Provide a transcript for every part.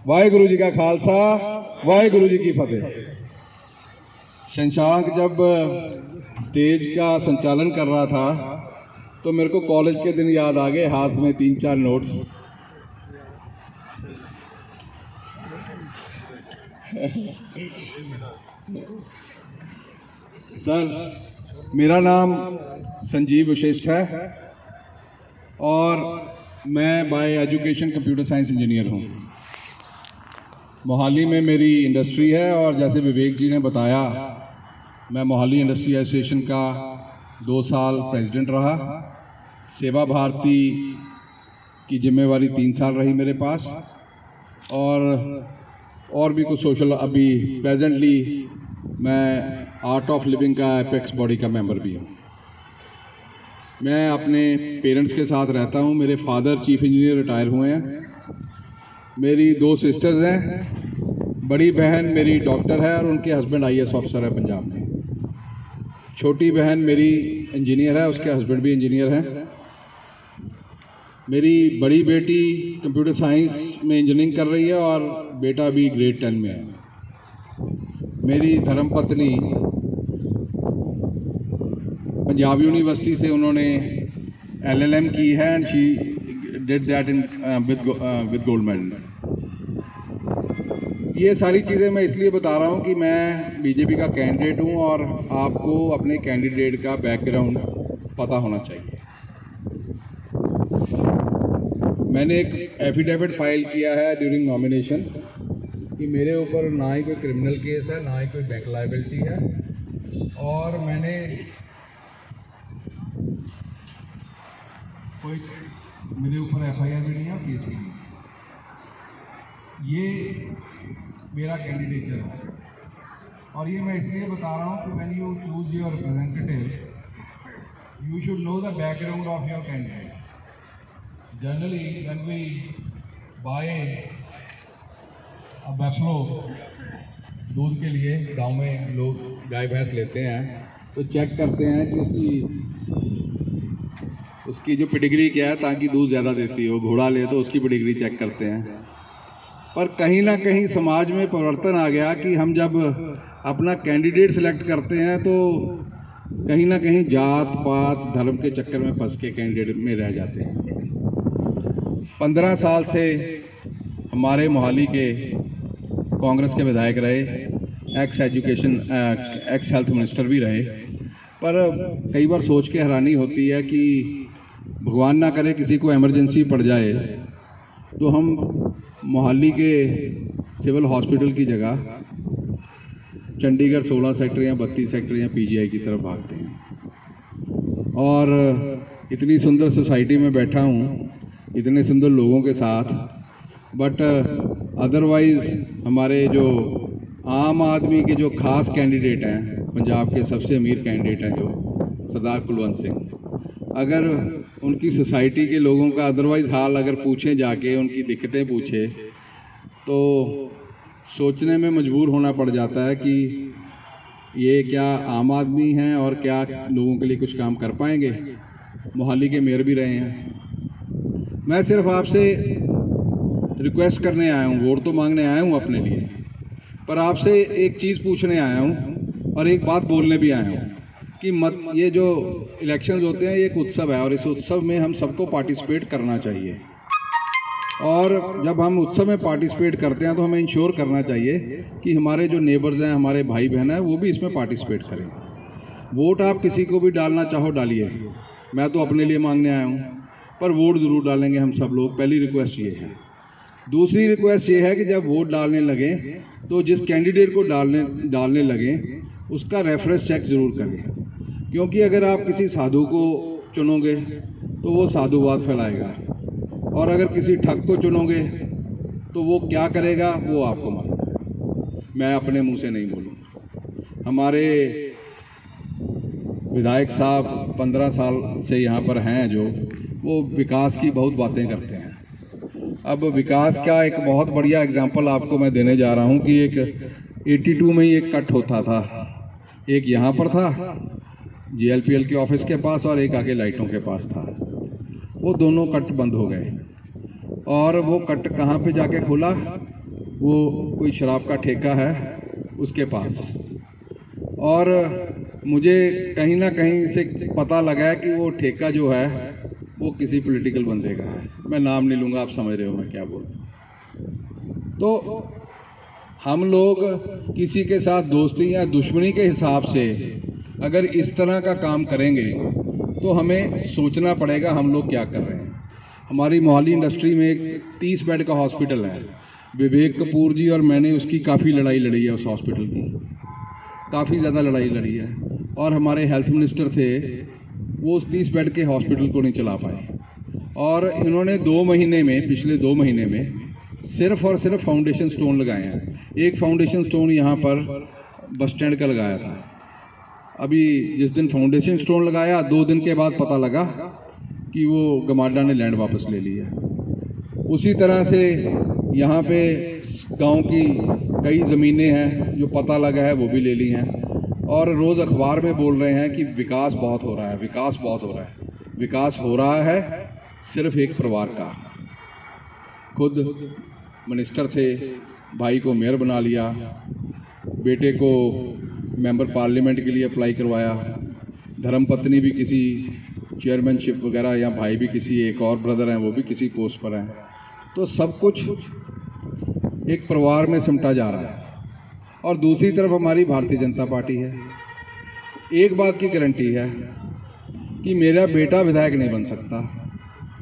वाहेगुरु जी का खालसा, वाहेगुरु जी की फतेह। शशांक जब स्टेज का संचालन कर रहा था तो मेरे को कॉलेज के दिन याद आ गए, हाथ में 3-4 नोट्स। सर, मेरा नाम संजीव वशिष्ठ है और मैं bye education computer science engineer हूँ। मोहाली में मेरी इंडस्ट्री है और जैसे विवेक जी ने बताया, मैं मोहाली इंडस्ट्री एसोसिएशन का 2 साल प्रेसिडेंट रहा। सेवा भारती की जिम्मेवारी 3 साल रही मेरे पास, और भी कुछ सोशल। अभी प्रेजेंटली मैं आर्ट ऑफ लिविंग का एपेक्स बॉडी का मेंबर भी हूँ। मैं अपने पेरेंट्स के साथ रहता हूँ। मेरे फादर चीफ इंजीनियर रिटायर हुए हैं। मेरी 2 सिस्टर्स हैं। बड़ी बहन मेरी डॉक्टर है और उनके हस्बैंड IAS ऑफिसर है पंजाब में। छोटी बहन मेरी इंजीनियर है, उसके हस्बैंड भी इंजीनियर हैं। मेरी बड़ी बेटी कंप्यूटर साइंस में इंजीनियरिंग कर रही है और बेटा भी ग्रेड 10 में है। मेरी धर्मपत्नी पंजाब यूनिवर्सिटी से उन्होंने LLM की है and she did that in with gold medal. ये सारी चीज़ें मैं इसलिए बता रहा हूँ कि मैं बीजेपी का कैंडिडेट हूँ और आपको अपने कैंडिडेट का बैकग्राउंड पता होना चाहिए। मैंने एक एफिडेविट फाइल किया है ड्यूरिंग नॉमिनेशन कि मेरे ऊपर ना ही कोई क्रिमिनल केस है, ना ही कोई बैंक लायबिलिटी है, और मैंने कोई मेरे ऊपर FIR भी नहीं है और केस भी नहीं। ये मेरा कैंडिडेचर है और ये मैं इसलिए बता रहा हूँ कि when you choose your representative you should know the background of your candidate. Generally when we buy a buffalo, दूध के लिए गांव में लोग गाय भैंस लेते हैं तो चेक करते हैं कि उसकी जो पेडिग्री क्या है ताकि दूध ज़्यादा देती हो। घोड़ा ले तो उसकी पेडिग्री चेक करते हैं। पर कहीं ना कहीं समाज में परिवर्तन आ गया कि हम जब अपना कैंडिडेट सेलेक्ट करते हैं तो कहीं ना कहीं जात पात धर्म के चक्कर में फंस के कैंडिडेट में रह जाते हैं। 15 साल से हमारे मोहाली के कांग्रेस के विधायक रहे, एक्स हेल्थ मिनिस्टर भी रहे, पर कई बार सोच के हैरानी होती है कि भगवान ना करे किसी को इमरजेंसी पड़ जाए तो हम मोहाली के सिविल हॉस्पिटल की जगह चंडीगढ़ 16 सेक्टर या 32 सेक्टर या PGI की तरफ भागते हैं। और इतनी सुंदर सोसाइटी में बैठा हूँ, इतने सुंदर लोगों के साथ, बट अदरवाइज़ हमारे जो आम आदमी के जो खास कैंडिडेट हैं, पंजाब के सबसे अमीर कैंडिडेट हैं जो सरदार कुलवंत सिंह, अगर उनकी सोसाइटी के लोगों का अदरवाइज़ हाल अगर पूछें जाके, उनकी दिक्कतें पूछे, तो सोचने में मजबूर होना पड़ जाता है कि ये क्या आम आदमी हैं और क्या लोगों के लिए कुछ काम कर पाएंगे। मोहाली के मेयर भी रहे हैं। मैं सिर्फ आपसे रिक्वेस्ट करने आया हूँ, वोट तो मांगने आया हूँ अपने लिए, पर आपसे एक चीज़ पूछने आया हूँ और एक बात बोलने भी आया हूँ कि ये जो इलेक्शंस होते हैं ये एक उत्सव है और इस उत्सव में हम सबको पार्टिसिपेट करना चाहिए। और जब हम उत्सव में पार्टिसिपेट करते हैं तो हमें इंश्योर करना चाहिए कि हमारे जो नेबर्स हैं, हमारे भाई बहन हैं, वो भी इसमें पार्टिसिपेट करें। वोट आप किसी को भी डालना चाहो डालिए, मैं तो अपने लिए मांगने आया हूँ, पर वोट ज़रूर डालेंगे हम सब लोग। पहली रिक्वेस्ट ये है। दूसरी रिक्वेस्ट ये है कि जब वोट डालने लगें तो जिस कैंडिडेट को डालने लगें उसका रेफरेंस चेक ज़रूर करें, क्योंकि अगर आप किसी साधु को चुनोगे तो वो साधुवाद फैलाएगा, और अगर किसी ठग को चुनोगे तो वो क्या करेगा वो आपको मालूम है। मैं अपने मुंह से नहीं बोलूँगा। हमारे विधायक साहब 15 साल से यहाँ पर हैं, जो वो विकास की बहुत बातें करते हैं। अब विकास का एक बहुत बढ़िया एग्जाम्पल आपको मैं देने जा रहा हूँ कि एक 82 में ही एक कट होता था, एक यहाँ पर था GLPL के ऑफिस के पास और एक आगे लाइटों के पास था। वो दोनों कट बंद हो गए और वो कट कहाँ पे जाके खुला, वो कोई शराब का ठेका है उसके पास, और मुझे कहीं ना कहीं से पता लगा है कि वो ठेका जो है वो किसी पॉलिटिकल बंदे का है। मैं नाम नहीं लूँगा, आप समझ रहे हो मैं क्या बोल रहा हूँ। तो हम लोग किसी के साथ दोस्ती या दुश्मनी के हिसाब से अगर इस तरह का काम करेंगे तो हमें सोचना पड़ेगा हम लोग क्या कर रहे हैं। हमारी मोहाली इंडस्ट्री में एक 30 बेड का हॉस्पिटल है। विवेक कपूर जी और मैंने उसकी काफ़ी लड़ाई लड़ी है, उस हॉस्पिटल की काफ़ी ज़्यादा लड़ाई लड़ी है, और हमारे हेल्थ मिनिस्टर थे, वो उस 30 बेड के हॉस्पिटल को नहीं चला पाए। और इन्होंने 2 महीने में, पिछले 2 महीने में सिर्फ और सिर्फ फाउंडेशन स्टोन लगाए हैं। एक फाउंडेशन स्टोन यहाँ पर बस स्टैंड का लगाया था। अभी जिस दिन फाउंडेशन स्टोन लगाया 2 दिन के बाद पता लगा कि वो गमाडा ने लैंड वापस ले लिया। उसी तरह से यहाँ पे गांव की कई ज़मीनें हैं जो पता लगा है वो भी ले ली हैं, और रोज़ अखबार में बोल रहे हैं कि विकास बहुत हो रहा है, विकास बहुत हो रहा है। विकास हो रहा है सिर्फ एक परिवार का। खुद मिनिस्टर थे, भाई को मेयर बना लिया, बेटे को मेंबर पार्लियामेंट के लिए अप्लाई करवाया, धर्मपत्नी भी किसी चेयरमैनशिप वगैरह, या भाई भी किसी, एक और ब्रदर हैं वो भी किसी पोस्ट पर हैं। तो सब कुछ एक परिवार में सिमटा जा रहा है। और दूसरी तरफ हमारी भारतीय जनता पार्टी है। एक बात की गारंटी है कि मेरा बेटा विधायक नहीं बन सकता,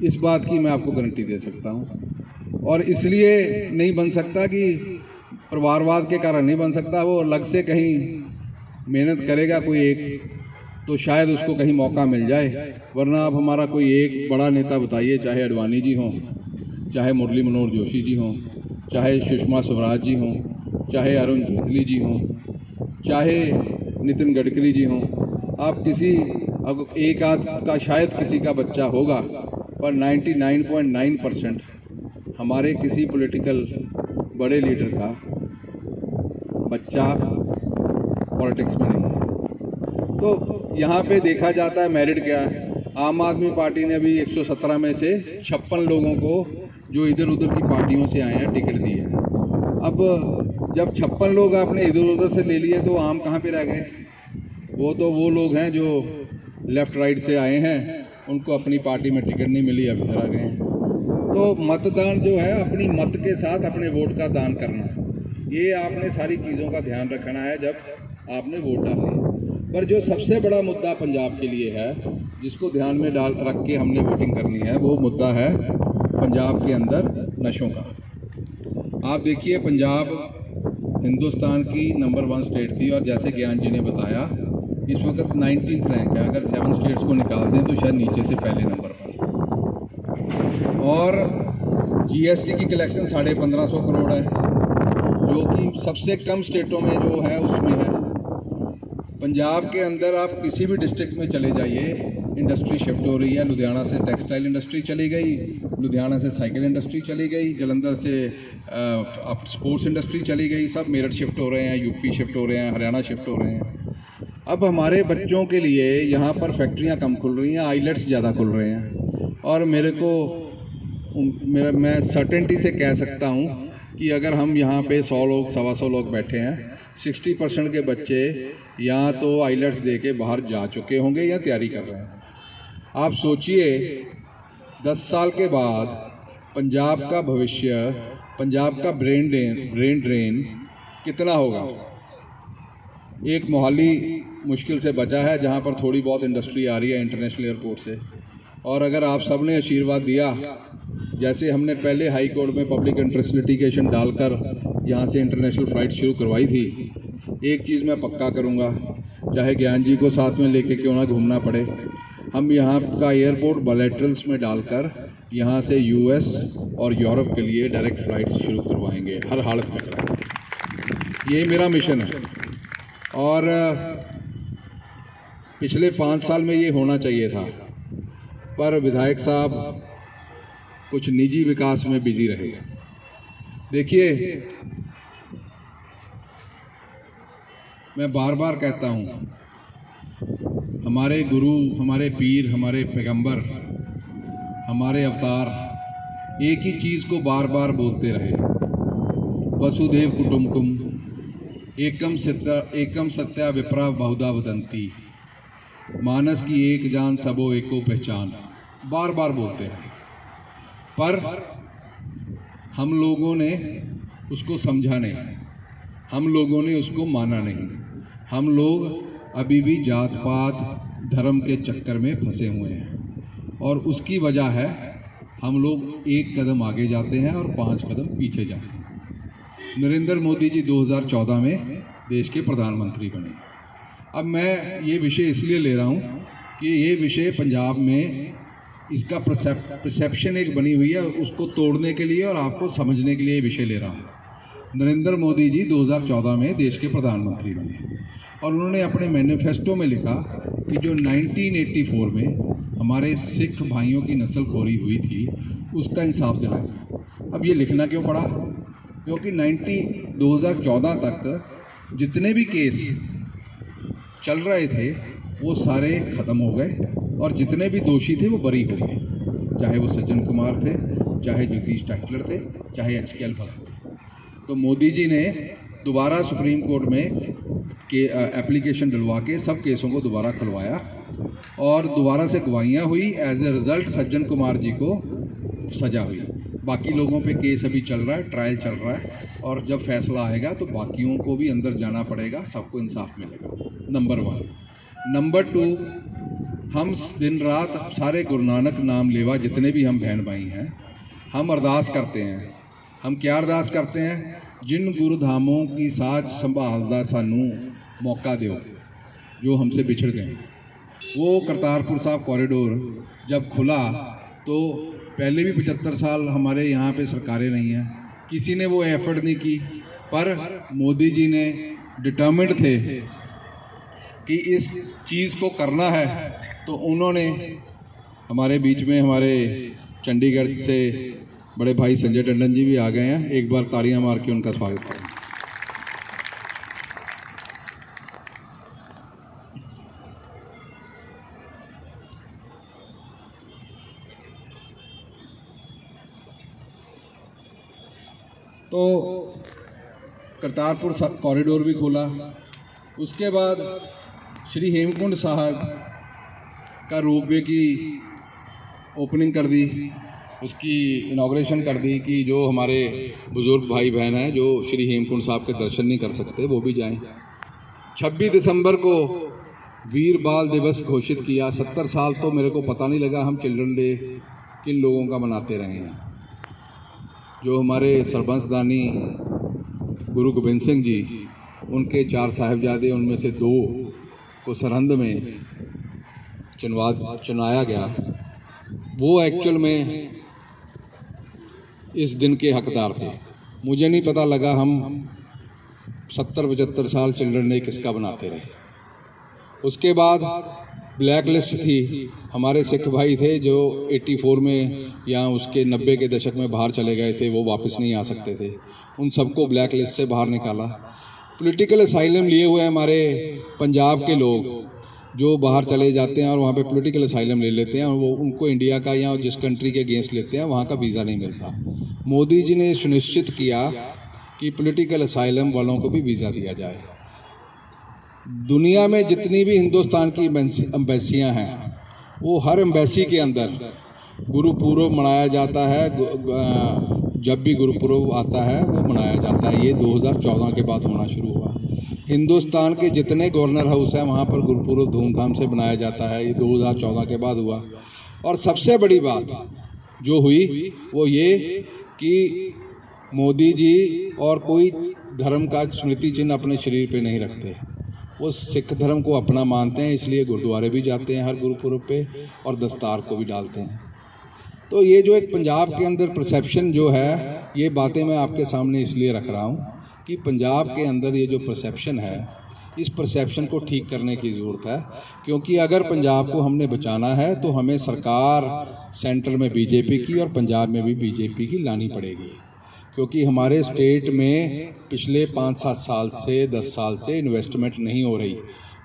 इस बात की मैं आपको गारंटी दे सकता हूँ। और इसलिए नहीं बन सकता कि परिवारवाद के कारण नहीं बन सकता, वो अलग से कहीं मेहनत करेगा कोई एक, तो शायद उसको कहीं मौका मिल जाए। वरना आप हमारा कोई एक बड़ा नेता बताइए, चाहे अडवाणी जी हों, चाहे मुरली मनोहर जोशी जी हों, चाहे सुषमा स्वराज जी हों, चाहे अरुण जेटली जी हों, चाहे नितिन गडकरी जी हों, आप किसी एक आध का शायद किसी का बच्चा होगा, पर 99.9% हमारे किसी पॉलिटिकल बड़े लीडर का बच्चा पॉलिटिक्स में नहीं है। तो यहाँ पे देखा जाता है मेरिट क्या है। आम आदमी पार्टी ने अभी 117 में से 56 लोगों को जो इधर उधर की पार्टियों से आए हैं टिकट दी है। अब जब 56 लोग आपने इधर उधर से ले लिए तो आम कहाँ पे रह गए? वो तो वो लोग हैं जो लेफ़्ट राइट से आए हैं, उनको अपनी पार्टी में टिकट नहीं मिली, अब इधर आ गए हैं। तो मतदान जो है अपनी मत के साथ अपने वोट का दान करना, ये आपने सारी चीज़ों का ध्यान रखना है जब आपने वोट डालना। पर जो सबसे बड़ा मुद्दा पंजाब के लिए है, जिसको ध्यान में रख के हमने वोटिंग करनी है, वो मुद्दा है पंजाब के अंदर नशों का। आप देखिए, पंजाब हिंदुस्तान की नंबर 1 स्टेट थी, और जैसे ज्ञान जी ने बताया इस वक्त 19th रैंक है। अगर 7 स्टेट्स को निकाल दें तो शायद नीचे से पहले नंबर पर। और जीएसटी की कलेक्शन 1550 करोड़ है, जो कि सबसे कम स्टेटों में जो है उसमें है। पंजाब के अंदर आप किसी भी डिस्ट्रिक्ट में चले जाइए, इंडस्ट्री शिफ्ट हो रही है। लुधियाना से टेक्सटाइल इंडस्ट्री चली गई, लुधियाना से साइकिल इंडस्ट्री चली गई, जलंधर से स्पोर्ट्स इंडस्ट्री चली गई, सब मेरठ शिफ्ट हो रहे हैं, यूपी शिफ्ट हो रहे हैं, हरियाणा शिफ्ट हो रहे हैं। अब हमारे बच्चों के लिए यहाँ पर फैक्ट्रियाँ कम खुल रही हैं, आईलेट्स ज़्यादा खुल रहे हैं। और मैं सर्टेनिटी से कह सकता हूँ कि अगर हम यहाँ पे 100 लोग, 125 लोग बैठे हैं, 60% के बच्चे या तो आईलेट्स दे के बाहर जा चुके होंगे या तैयारी कर रहे हैं। आप सोचिए 10 साल के बाद पंजाब का भविष्य, पंजाब का ब्रेन ड्रेन कितना होगा। एक मोहाली मुश्किल से बचा है जहाँ पर थोड़ी बहुत इंडस्ट्री आ रही है इंटरनेशनल एयरपोर्ट से। और अगर आप सब ने आशीर्वाद दिया, जैसे हमने पहले हाई कोर्ट में पब्लिक इंटरेस्ट लिटिगेशन डालकर यहाँ से इंटरनेशनल फ़्लाइट शुरू करवाई थी, एक चीज़ मैं पक्का करूँगा, चाहे ज्ञान जी को साथ में लेके क्यों ना घूमना पड़े, हम यहाँ का एयरपोर्ट बायलैटरल्स में डालकर यहाँ से यूएस और यूरोप के लिए डायरेक्ट फ़्लाइट्स शुरू करवाएंगे, हर हालत में कराएंगे। ये मेरा मिशन है। और पिछले 5 साल में ये होना चाहिए था, पर विधायक साहब कुछ निजी विकास में बिजी रहे। देखिए, मैं बार बार कहता हूँ, हमारे गुरु, हमारे पीर, हमारे पैगंबर, हमारे अवतार एक ही चीज़ को बार बार बोलते रहे, वसुदेव कुटुंबकम एकम सत्या विप्रा बहुधा वदंती, मानस की एक जान सबो एको पहचान, बार बार बोलते हैं, पर हम लोगों ने उसको समझा नहीं, हम लोगों ने उसको माना नहीं। हम लोग अभी भी जात पात धर्म के चक्कर में फंसे हुए हैं और उसकी वजह है हम लोग एक कदम आगे जाते हैं और 5 कदम पीछे जाते हैं। नरेंद्र मोदी जी 2014 में देश के प्रधानमंत्री बने। अब मैं ये विषय इसलिए ले रहा हूँ कि ये विषय पंजाब में इसका परसेप्शन एक बनी हुई है, उसको तोड़ने के लिए और आपको समझने के लिए ये विषय ले रहा हूँ। नरेंद्र मोदी जी 2014 में देश के प्रधानमंत्री बने और उन्होंने अपने मैनिफेस्टो में लिखा कि जो 1984 में हमारे सिख भाइयों की नस्लखोरी हुई थी उसका इंसाफ दिलाएं। अब ये लिखना क्यों पड़ा? क्योंकि 2014 तक जितने भी केस चल रहे थे वो सारे ख़त्म हो गए और जितने भी दोषी थे वो बरी हो गए, चाहे वो सज्जन कुमार थे, चाहे जगदीश टाइटलर थे, चाहे HKL भगत थे। तो मोदी जी ने दोबारा सुप्रीम कोर्ट में एप्लीकेशन डलवा के सब केसों को दोबारा खुलवाया और दोबारा से गवाहियाँ हुई। As a result Sajjan Kumar ji को सज़ा हुई। बाकी लोगों पे केस अभी चल रहा है, ट्रायल चल रहा है और जब फैसला आएगा तो बाकियों को भी अंदर जाना पड़ेगा, सबको इंसाफ मिलेगा। नंबर 1। नंबर 2, हम दिन रात सारे गुरु नानक नाम लेवा जितने भी हम बहन भाई हैं, हम अरदास करते हैं। हम क्या अरदास करते हैं? जिन गुरु धामों की साज संभाल दा सानू मौका दो जो हमसे बिछड़ गए। वो करतारपुर साहब कॉरिडोर जब खुला तो पहले भी 75 साल हमारे यहाँ पे सरकारें नहीं हैं, किसी ने वो एफर्ट नहीं की, पर मोदी जी ने डिटर्मिन्ड थे कि इस चीज़ को करना है। तो उन्होंने हमारे बीच में हमारे चंडीगढ़ से बड़े भाई संजय टंडन जी भी आ गए हैं, एक बार तालियां मार के उनका स्वागत करें। तो करतारपुर कॉरिडोर भी खोला, उसके बाद श्री हेमकुंड साहब का रोपवे की ओपनिंग कर दी, उसकी इनाग्रेशन कर दी कि जो हमारे बुज़ुर्ग भाई बहन हैं जो श्री हेमकुंड साहब के दर्शन नहीं कर सकते वो भी जाएं। 26 दिसंबर को वीर बाल दिवस घोषित किया। 70 साल तो मेरे को पता नहीं लगा हम चिल्ड्रन डे किन लोगों का मनाते रहे हैं। जो हमारे सरबंसदानी गुरु गोबिंद सिंह जी, उनके 4 साहिबजादे, उनमें से 2 को सरहंद में चुनाया गया, वो एक्चुअल में इस दिन के हकदार थे। मुझे नहीं पता लगा हम 70-75 साल चिल्ड्रन डे किसका बनाते रहे। उसके बाद ब्लैक लिस्ट थी, हमारे सिख भाई थे जो 84 में या उसके 90 के दशक में बाहर चले गए थे, वो वापस नहीं आ सकते थे, उन सबको ब्लैक लिस्ट से बाहर निकाला। पॉलिटिकल असाइलम लिए हुए हमारे पंजाब के लोग जो बाहर चले जाते हैं और वहाँ पे पॉलिटिकल असाइलम ले लेते हैं और वो उनको इंडिया का या जिस कंट्री के अगेंस्ट लेते हैं वहाँ का वीज़ा नहीं मिलता। मोदी जी ने सुनिश्चित किया कि पॉलिटिकल असाइलम वालों को भी वीज़ा दिया जाए। दुनिया में जितनी भी हिंदुस्तान की एम्बेसियाँ हैं वो हर एम्बेसी के अंदर गुरुपुरब मनाया जाता है। जब भी गुरुपुरब आता है वो मनाया जाता है। ये 2014 के बाद होना शुरू हुआ। हिंदुस्तान के जितने गवर्नर हाउस हैं वहाँ पर गुरुपुरब धूमधाम से मनाया जाता है। ये 2014 के बाद हुआ। और सबसे बड़ी बात जो हुई वो ये कि मोदी जी और कोई धर्म का स्मृति चिन्ह अपने शरीर पे नहीं रखते। वो सिख धर्म को अपना मानते हैं, इसलिए गुरुद्वारे भी जाते हैं हर गुरुपुरब पे और दस्तार को भी डालते हैं। तो ये जो एक पंजाब के अंदर परसेप्शन जो है, ये बातें मैं आपके सामने इसलिए रख रहा हूँ कि पंजाब के अंदर ये जो परसेप्शन है, इस परसेप्शन को ठीक करने की ज़रूरत है। क्योंकि अगर पंजाब को हमने बचाना है तो हमें सरकार सेंट्रल में बीजेपी की और पंजाब में भी बीजेपी की लानी पड़ेगी। क्योंकि हमारे स्टेट में पिछले 5-7 साल से 10 साल से इन्वेस्टमेंट नहीं हो रही।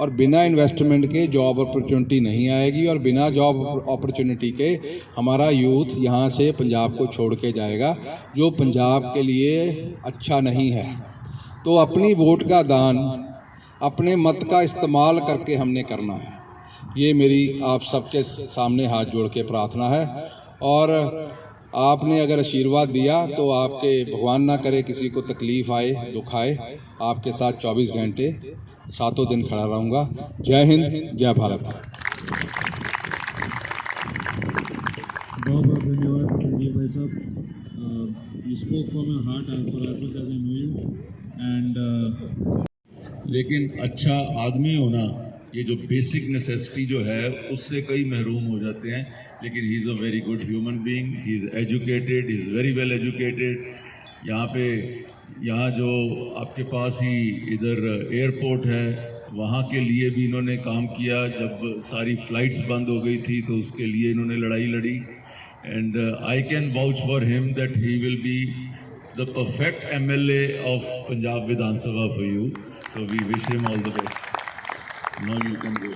और बिना इन्वेस्टमेंट के जॉब अपॉर्चुनिटी नहीं आएगी, और बिना जॉब अपॉर्चुनिटी के हमारा यूथ यहाँ से पंजाब को छोड़ के जाएगा, जो पंजाब के लिए अच्छा नहीं है। तो अपनी वोट का दान, अपने मत का इस्तेमाल करके हमने करना है। ये मेरी आप सबके सामने हाथ जोड़ के प्रार्थना है। और आपने अगर आशीर्वाद दिया तो आपके भगवान ना करे किसी को तकलीफ आए, दुख आए, आपके साथ 24 घंटे 7 दिन खड़ा रहूँगा। जय हिंद, जय भारत। बहुत बहुत धन्यवाद संजीव भाई साहब। You spoke from your heart for as much as I know you and लेकिन अच्छा आदमी होना, ये जो बेसिक नेसेसिटी जो है उससे कई महरूम हो जाते हैं। लेकिन he is a very good human being, he is educated, he is very well educated. यहाँ जो आपके पास ही इधर एयरपोर्ट है, वहाँ के लिए भी इन्होंने काम किया। जब सारी फ्लाइट्स बंद हो गई थी तो उसके लिए इन्होंने लड़ाई लड़ी। And I can vouch for him that he will be the perfect MLA of Punjab Vidhan Sabha for you. So we wish him all the best. Now you can go.